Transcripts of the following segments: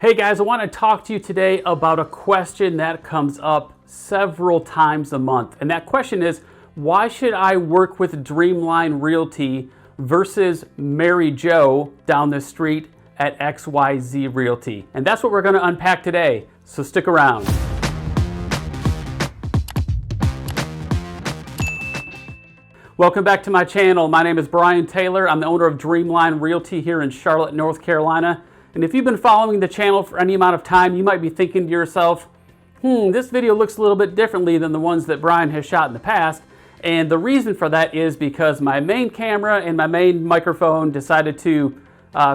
Hey guys, I want to talk to you today about a question that comes up several times a month. And that question is, why should I work with Dreamline Realty versus Mary Jo down the street at XYZ Realty? And that's what we're going to unpack today. So stick around. Welcome back to my channel. My name is Brian Taylor. I'm the owner of Dreamline Realty here in Charlotte, North Carolina. And if you've been following the channel for any amount of time, you might be thinking to yourself, this video looks a little bit differently than the ones that Brian has shot in the past. And the reason for that is because my main camera and my main microphone decided to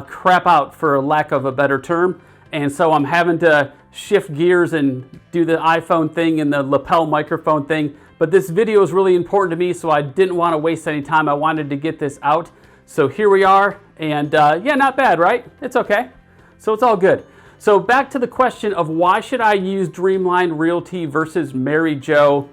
crap out, for lack of a better term. And so I'm having to shift gears and do the iPhone thing and the lapel microphone thing. But this video is really important to me, so I didn't want to waste any time. I wanted to get this out. So here we are. And yeah, not bad, right? It's okay. So it's all good. So back to the question of why should I use Dreamline Realty versus Mary Jo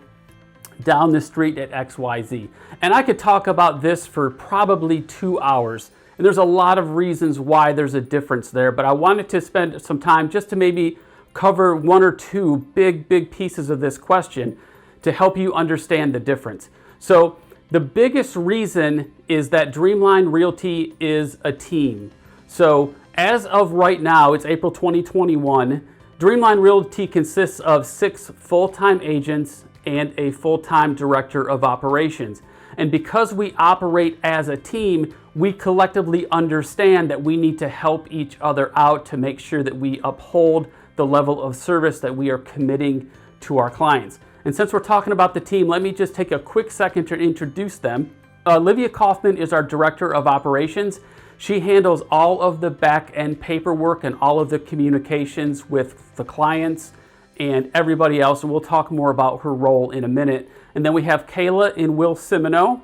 down the street at XYZ? And I could talk about this for probably 2 hours. And there's a lot of reasons why there's a difference there, but I wanted to spend some time just to maybe cover one or two big pieces of this question to help you understand the difference. So the biggest reason is that Dreamline Realty is a team. So as of right now, it's April 2021, Dreamline Realty consists of 6 full-time agents and a full-time director of operations. And because we operate as a team, we collectively understand that we need to help each other out to make sure that we uphold the level of service that we are committing to our clients. And since we're talking about the team, let me just take a quick second to introduce them. Olivia Kaufman is our director of operations. She handles all of the back-end paperwork and all of the communications with the clients and everybody else, and we'll talk more about her role in a minute. And then we have Kayla and Will Simino,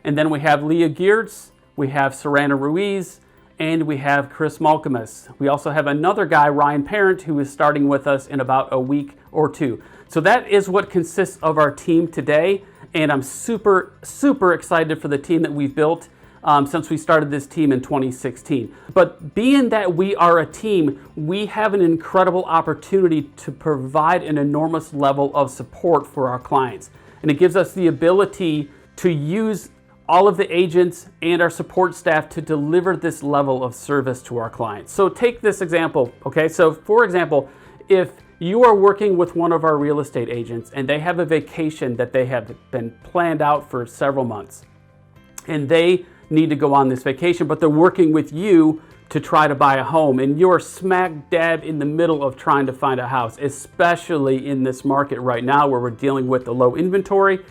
and then we have Leah Geertz, we have Serena Ruiz, and we have Chris Malcolmus. We also have another guy, Ryan Parent, who is starting with us in about a week or two. So that is what consists of our team today, and I'm super excited for the team that we've built since we started this team in 2016. But being that we are a team, we have an incredible opportunity to provide an enormous level of support for our clients. And it gives us the ability to use all of the agents and our support staff to deliver this level of service to our clients. So take this example, okay? So for example, if you are working with one of our real estate agents and they have a vacation that they have been planned out for several months, and they need to go on this vacation, but they're working with you to try to buy a home, and you're smack dab in the middle of trying to find a house, especially in this market right now where we're dealing with the low inventory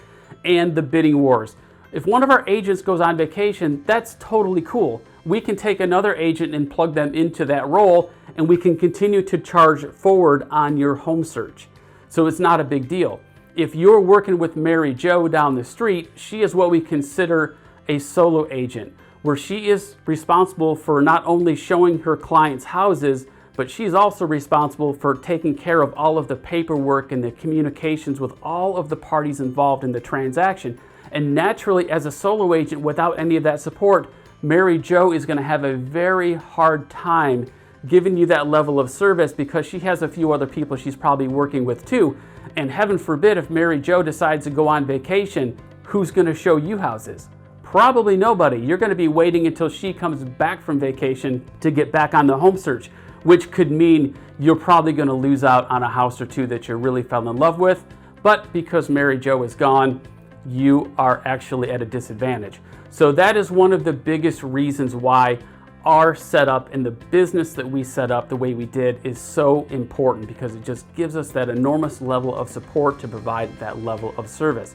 and the bidding wars. If one of our agents goes on vacation, that's totally cool. We can take another agent and plug them into that role, and we can continue to charge forward on your home search. So it's not a big deal. If you're working with Mary Jo down the street, she is what we consider a solo agent, where she is responsible for not only showing her clients houses, but she's also responsible for taking care of all of the paperwork and the communications with all of the parties involved in the transaction. And naturally, as a solo agent, without any of that support, Mary Jo is going to have a very hard time giving you that level of service because she has a few other people she's probably working with too. And heaven forbid, if Mary Jo decides to go on vacation, who's going to show you houses? Probably nobody. You're going to be waiting until she comes back from vacation to get back on the home search, which could mean you're probably going to lose out on a house or two that you really fell in love with. But because Mary Jo is gone, you are actually at a disadvantage. So that is one of the biggest reasons why our setup and the business that we set up the way we did is so important, because it just gives us that enormous level of support to provide that level of service.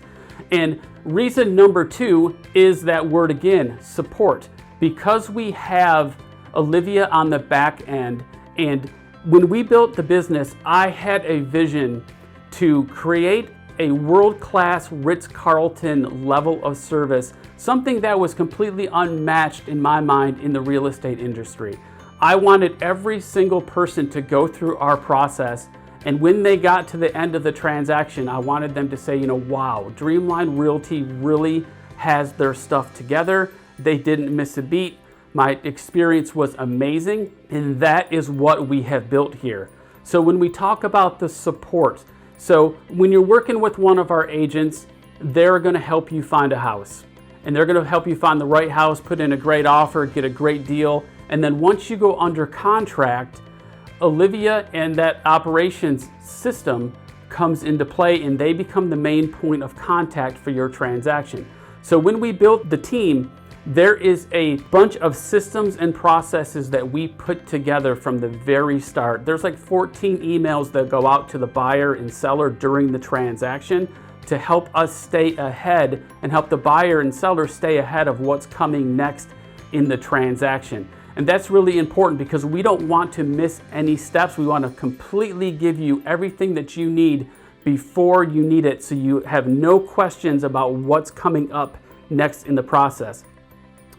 And reason number 2 is that word again, support. Because we have Olivia on the back end, and when we built the business, I had a vision to create a world-class Ritz-Carlton level of service, something that was completely unmatched in my mind in the real estate industry. I wanted every single person to go through our process, and when they got to the end of the transaction, I wanted them to say, wow, Dreamline Realty really has their stuff together. They didn't miss a beat. My experience was amazing, and that is what we have built here. So when we talk about the support, so when you're working with one of our agents, they're going to help you find a house, and they're going to help you find the right house, put in a great offer, get a great deal. And then once you go under contract, Olivia and that operations system comes into play, and they become the main point of contact for your transaction. So when we built the team, there is a bunch of systems and processes that we put together from the very start. There's like 14 emails that go out to the buyer and seller during the transaction to help us stay ahead and help the buyer and seller stay ahead of what's coming next in the transaction. And that's really important because we don't want to miss any steps. We want to completely give you everything that you need before you need it, so you have no questions about what's coming up next in the process.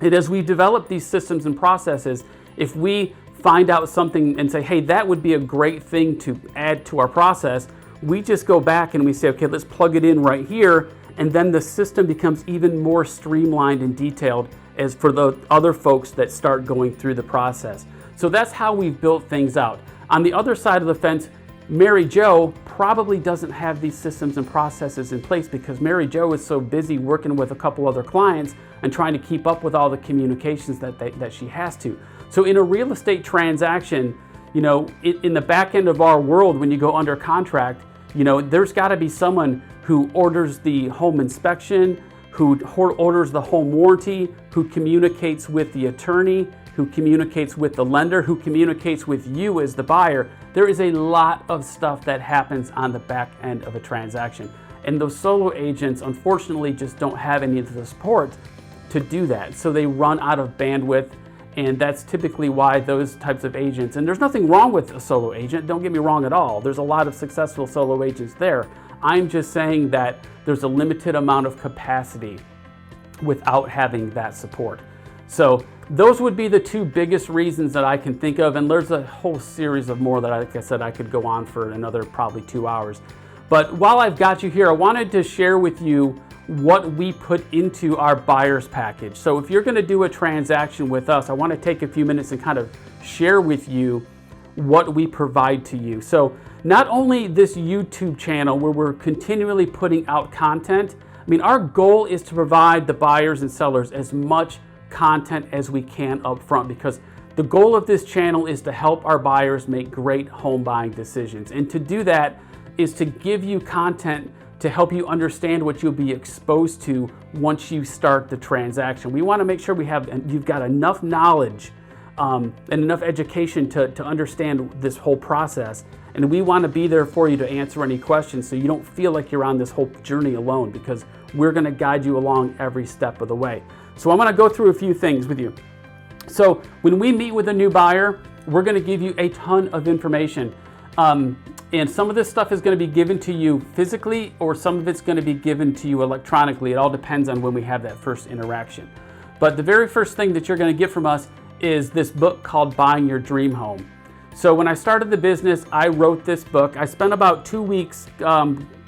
And as we develop these systems and processes, if we find out something and say, hey, that would be a great thing to add to our process, we just go back and we say, okay, let's plug it in right here. And then the system becomes even more streamlined and detailed as for the other folks that start going through the process. So that's how we've built things out. On the other side of the fence, Mary Jo probably doesn't have these systems and processes in place because Mary Jo is so busy working with a couple other clients and trying to keep up with all the communications that she has to. So in a real estate transaction, you know, in the back end of our world, when you go under contract, you know, there's got to be someone who orders the home inspection, who orders the home warranty, who communicates with the attorney, who communicates with the lender, who communicates with you as the buyer. There is a lot of stuff that happens on the back end of a transaction. And those solo agents, unfortunately, just don't have any of the support to do that. So they run out of bandwidth, and that's typically why those types of agents, and there's nothing wrong with a solo agent, don't get me wrong at all. There's a lot of successful solo agents there. I'm just saying that there's a limited amount of capacity without having that support. So those would be the two biggest reasons that I can think of, and there's a whole series of more that, like I said, I could go on for another probably 2 hours. But while I've got you here, I wanted to share with you what we put into our buyer's package. So if you're going to do a transaction with us, I want to take a few minutes and kind of share with you what we provide to you. So not only this YouTube channel where we're continually putting out content, I mean, our goal is to provide the buyers and sellers as much content as we can up front, because the goal of this channel is to help our buyers make great home buying decisions. And to do that is to give you content to help you understand what you'll be exposed to once you start the transaction. We want to make sure you've got enough knowledge and enough education to understand this whole process. And we want to be there for you to answer any questions so you don't feel like you're on this whole journey alone, because we're going to guide you along every step of the way. So I'm going to go through a few things with you. So when we meet with a new buyer, we're going to give you a ton of information. And some of this stuff is going to be given to you physically, or some of it's going to be given to you electronically. It all depends on when we have that first interaction. But the very first thing that you're going to get from us is this book called Buying Your Dream Home. So when I started the business, I wrote this book. I spent about 2 weeks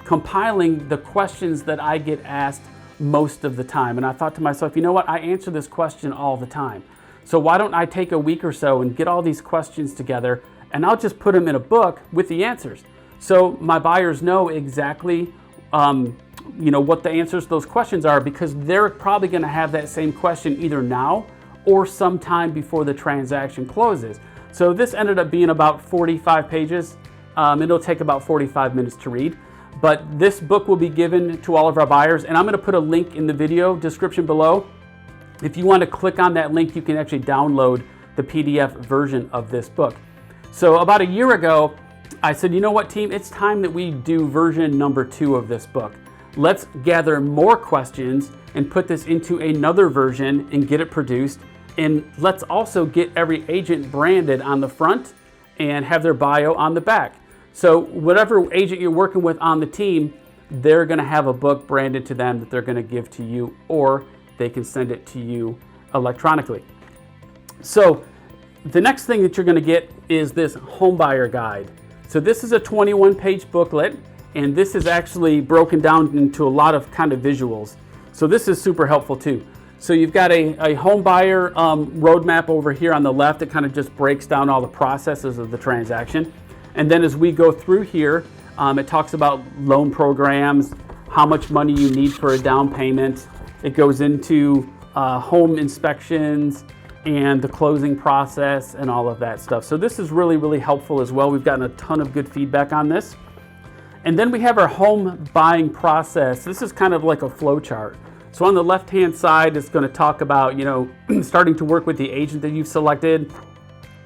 compiling the questions that I get asked most of the time. And I thought to myself, you know what? I answer this question all the time. So why don't I take a week or so and get all these questions together, and I'll just put them in a book with the answers. So my buyers know exactly what the answers to those questions are, because they're probably going to have that same question either now or sometime before the transaction closes. So this ended up being about 45 pages. It'll take about 45 minutes to read. But this book will be given to all of our buyers, and I'm going to put a link in the video description below. If you want to click on that link, you can actually download the PDF version of this book. So about a year ago, I said, you know what, team, it's time that we do version number 2 of this book. Let's gather more questions and put this into another version and get it produced. And let's also get every agent branded on the front and have their bio on the back. So whatever agent you're working with on the team, they're going to have a book branded to them that they're going to give to you, or they can send it to you electronically. So the next thing that you're going to get is this home buyer guide. So this is a 21-page booklet, and this is actually broken down into a lot of kind of visuals. So this is super helpful too. So you've got a home buyer roadmap over here on the left that kind of just breaks down all the processes of the transaction. And then as we go through here, it talks about loan programs, how much money you need for a down payment. It goes into home inspections and the closing process and all of that stuff. So this is really, really helpful as well. We've gotten a ton of good feedback on this. And then we have our home buying process. This is kind of like a flow chart. So on the left-hand side, it's going to talk about, starting to work with the agent that you've selected.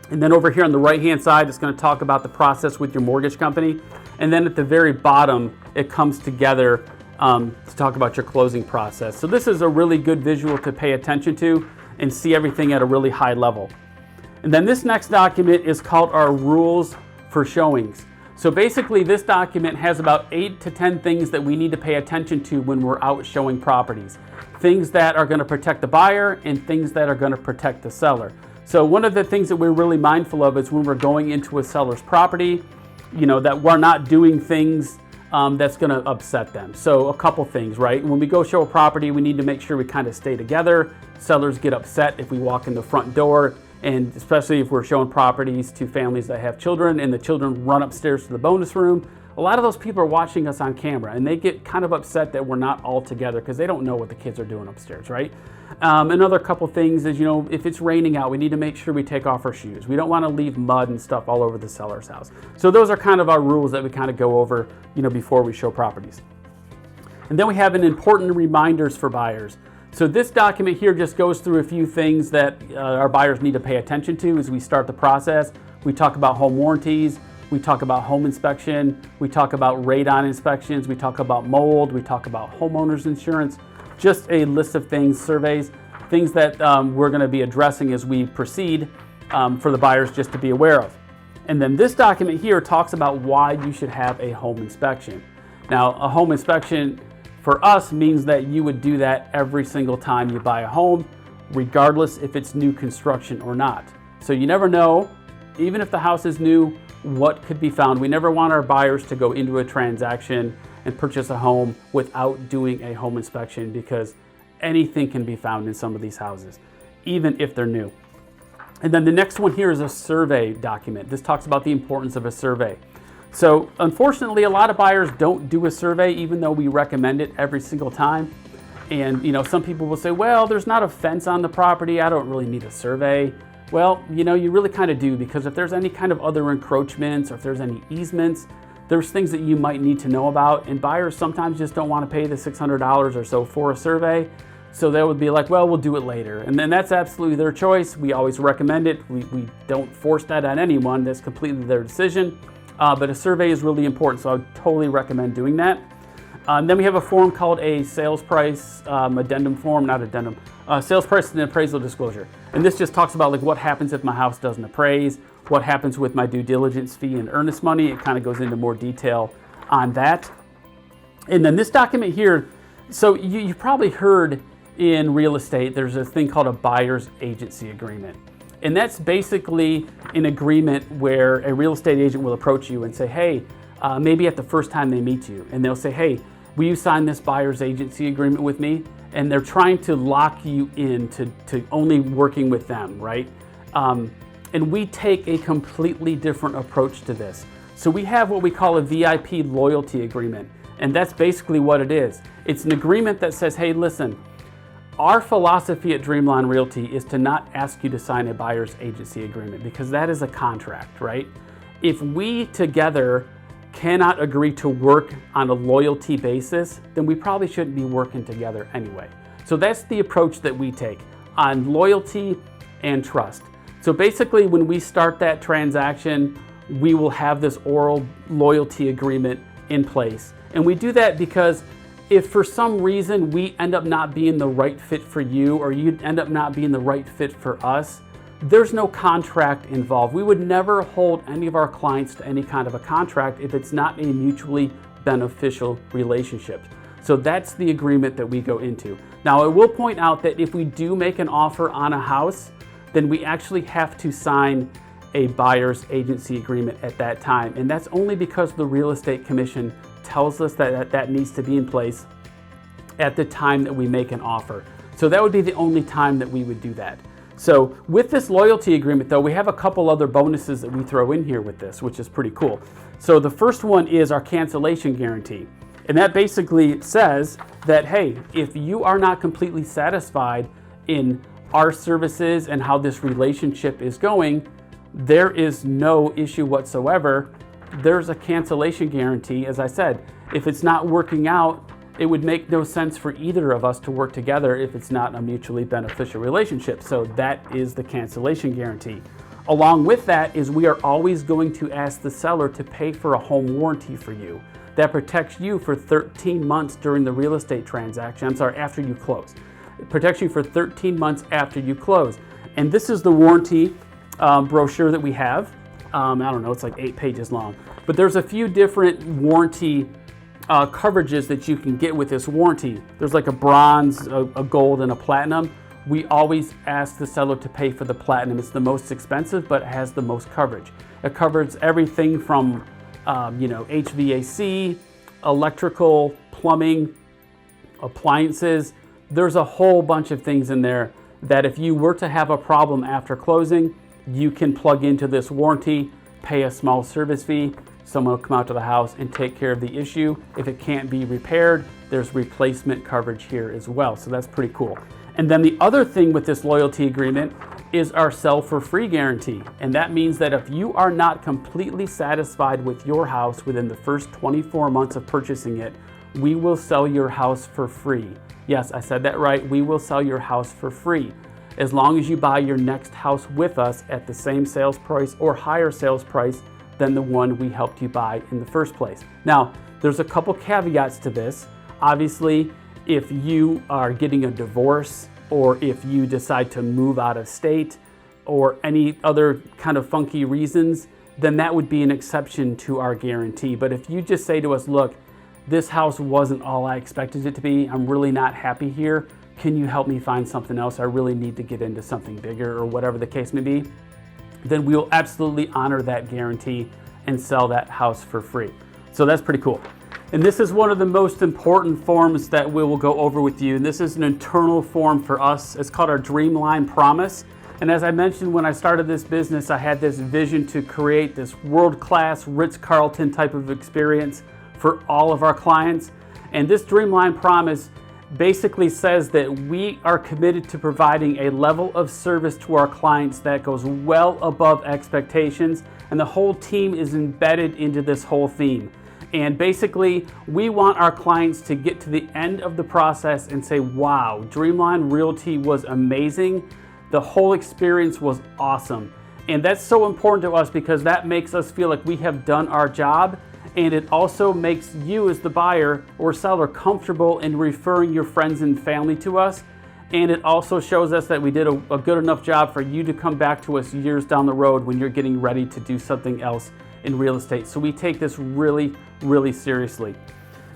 And then over here on the right-hand side, it's going to talk about the process with your mortgage company. And then at the very bottom, it comes together to talk about your closing process. So this is a really good visual to pay attention to and see everything at a really high level. And then this next document is called our rules for showings. So basically this document has about 8 to 10 things that we need to pay attention to when we're out showing properties. Things that are going to protect the buyer and things that are going to protect the seller. So one of the things that we're really mindful of is when we're going into a seller's property, that we're not doing things that's going to upset them. So a couple things, right? When we go show a property, we need to make sure we kind of stay together. Sellers get upset if we walk in the front door, and especially if we're showing properties to families that have children and the children run upstairs to the bonus room. A lot of those people are watching us on camera and they get kind of upset that we're not all together because they don't know what the kids are doing upstairs, right? Another couple things is, if it's raining out, we need to make sure we take off our shoes. We don't want to leave mud and stuff all over the seller's house. So those are kind of our rules that we kind of go over, before we show properties. And then we have an important reminders for buyers. So this document here just goes through a few things that our buyers need to pay attention to as we start the process. We talk about home warranties. We talk about home inspection. We talk about radon inspections. We talk about mold. We talk about homeowners insurance. Just a list of things, surveys, things that we're going to be addressing as we proceed for the buyers just to be aware of. And then this document here talks about why you should have a home inspection. Now, a home inspection for us means that you would do that every single time you buy a home, regardless if it's new construction or not. So you never know, even if the house is new, what could be found. We never want our buyers to go into a transaction and purchase a home without doing a home inspection, because anything can be found in some of these houses, even if they're new. And then the next one here is a survey document. This talks about the importance of a survey. So unfortunately, a lot of buyers don't do a survey, even though we recommend it every single time. And some people will say, well, there's not a fence on the property, I don't really need a survey. Well, you really kind of do, because if there's any kind of other encroachments or if there's any easements, there's things that you might need to know about, and buyers sometimes just don't want to pay the $600 or so for a survey. So they would be like, well, we'll do it later. And then that's absolutely their choice. We always recommend it. We don't force that on anyone. That's completely their decision. But a survey is really important, so I would totally recommend doing that. Then we have a form called a sales price addendum form, sales price and appraisal disclosure. And this just talks about what happens if my house doesn't appraise, what happens with my due diligence fee and earnest money. It kind of goes into more detail on that. And then this document here, so you've probably heard in real estate, there's a thing called a buyer's agency agreement. And that's basically an agreement where a real estate agent will approach you and say, hey, maybe at the first time they meet you, and they'll say, hey, will you sign this buyer's agency agreement with me? And they're trying to lock you in to only working with them, right? And we take a completely different approach to this. So we have what we call a VIP loyalty agreement. And that's basically what it is. It's an agreement that says, hey, listen, our philosophy at Dreamline Realty is to not ask you to sign a buyer's agency agreement, because that is a contract, right? If we together cannot agree to work on a loyalty basis, then we probably shouldn't be working together anyway. So that's the approach that we take on loyalty and trust. So basically, when we start that transaction, we will have this oral loyalty agreement in place. And we do that because if for some reason we end up not being the right fit for you, or you end up not being the right fit for us, there's no contract involved. We would never hold any of our clients to any kind of a contract if it's not a mutually beneficial relationship. So that's the agreement that we go into. Now, I will point out that if we do make an offer on a house, then we actually have to sign a buyer's agency agreement at that time. And that's only because the real estate commission tells us that that needs to be in place at the time that we make an offer. So that would be the only time that we would do that. So with this loyalty agreement though, we have a couple other bonuses that we throw in here with this, which is pretty cool. So the first one is our cancellation guarantee. And that basically says that, hey, if you are not completely satisfied in our services and how this relationship is going, there is no issue whatsoever. There's a cancellation guarantee. As I said, if it's not working out, it would make no sense for either of us to work together if it's not a mutually beneficial relationship. So that is the cancellation guarantee. Along with that is we are always going to ask the seller to pay for a home warranty for you. That protects you for 13 months during the real estate transaction. I'm sorry, after you close. It protects you for 13 months after you close. And this is the warranty brochure that we have. I don't know, it's like 8 pages long. But there's a few different warranty coverages that you can get with this warranty. There's like a bronze, a gold, and a platinum. We always ask the seller to pay for the platinum. It's the most expensive, but it has the most coverage. It covers everything from HVAC, electrical, plumbing, appliances. There's a whole bunch of things in there that if you were to have a problem after closing, you can plug into this warranty, pay a small service fee, someone will come out to the house and take care of the issue. If it can't be repaired, there's replacement coverage here as well. So that's pretty cool. And then the other thing with this loyalty agreement is our sell for free guarantee. And that means that if you are not completely satisfied with your house within the first 24 months of purchasing it, we will sell your house for free. Yes, I said that right. We will sell your house for free as long as you buy your next house with us at the same sales price or higher sales price than the one we helped you buy in the first place. Now, there's a couple caveats to this. Obviously, if you are getting a divorce or if you decide to move out of state or any other kind of funky reasons, then that would be an exception to our guarantee. But if you just say to us, look, this house wasn't all I expected it to be, I'm really not happy here, can you help me find something else? I really need to get into something bigger, or whatever the case may be, then we will absolutely honor that guarantee and sell that house for free. So that's pretty cool. And this is one of the most important forms that we will go over with you. And this is an internal form for us. It's called our Dreamline Promise. And as I mentioned, when I started this business, I had this vision to create this world-class Ritz-Carlton type of experience for all of our clients. And this Dreamline Promise basically says that we are committed to providing a level of service to our clients that goes well above expectations. And the whole team is embedded into this whole theme. And basically, we want our clients to get to the end of the process and say, wow, Dreamline Realty was amazing. The whole experience was awesome. And that's so important to us because that makes us feel like we have done our job. And it also makes you as the buyer or seller comfortable in referring your friends and family to us. And it also shows us that we did a good enough job for you to come back to us years down the road when you're getting ready to do something else in real estate. So we take this really, really seriously.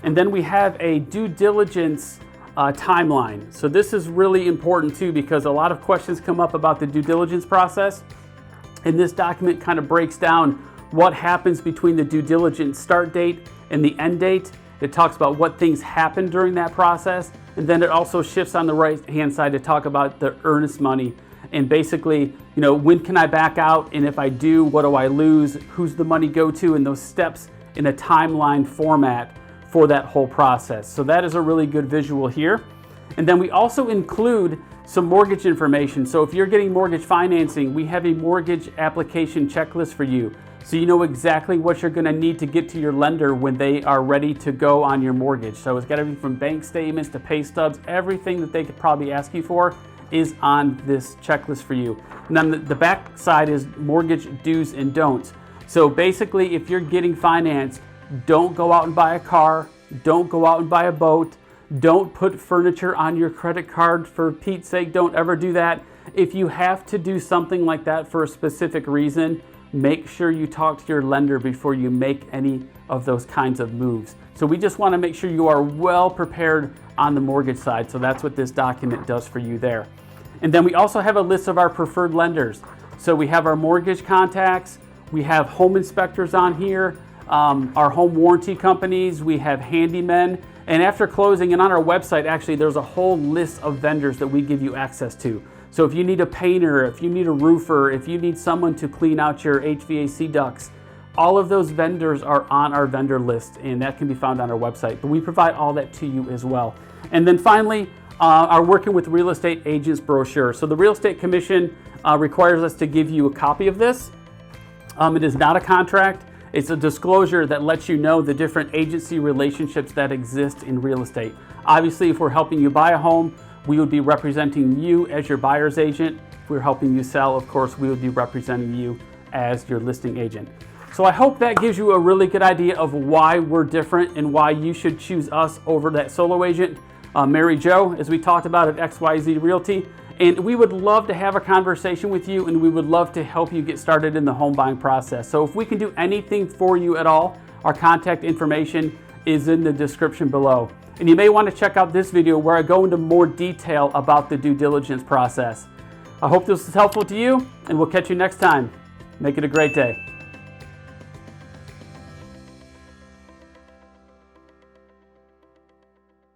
And then we have a due diligence timeline. So this is really important too because a lot of questions come up about the due diligence process. And this document kind of breaks down what happens between the due diligence start date and the end date. It talks about what things happen during that process. And then it also shifts on the right-hand side to talk about the earnest money. And basically, when can I back out? And if I do, what do I lose? Who's the money go to? And those steps in a timeline format for that whole process. So that is a really good visual here. And then we also include some mortgage information. So if you're getting mortgage financing, we have a mortgage application checklist for you. So you know exactly what you're going to need to get to your lender when they are ready to go on your mortgage. So it's got everything from bank statements to pay stubs, everything that they could probably ask you for is on this checklist for you. And then the back side is mortgage do's and don'ts. So basically, if you're getting financed, don't go out and buy a car, don't go out and buy a boat, don't put furniture on your credit card. For Pete's sake, don't ever do that. If you have to do something like that for a specific reason, make sure you talk to your lender before you make any of those kinds of moves. So we just want to make sure you are well prepared on the mortgage side. So that's what this document does for you there. And then we also have a list of our preferred lenders. So we have our mortgage contacts, we have home inspectors on here, our home warranty companies, we have handymen, And after closing, and on our website, actually, there's a whole list of vendors that we give you access to. So if you need a painter, if you need a roofer, if you need someone to clean out your HVAC ducts, all of those vendors are on our vendor list, and that can be found on our website. But we provide all that to you as well. And then finally, our Working with Real Estate Agents brochure. So the Real Estate Commission requires us to give you a copy of this. It is not a contract. It's a disclosure that lets you know the different agency relationships that exist in real estate. Obviously, if we're helping you buy a home, we would be representing you as your buyer's agent. If we're helping you sell, of course, we would be representing you as your listing agent. So I hope that gives you a really good idea of why we're different and why you should choose us over that solo agent, Mary Jo, as we talked about at XYZ Realty. And we would love to have a conversation with you, and we would love to help you get started in the home buying process. So if we can do anything for you at all, our contact information is in the description below. And you may want to check out this video where I go into more detail about the due diligence process. I hope this is helpful to you, and we'll catch you next time. Make it a great day.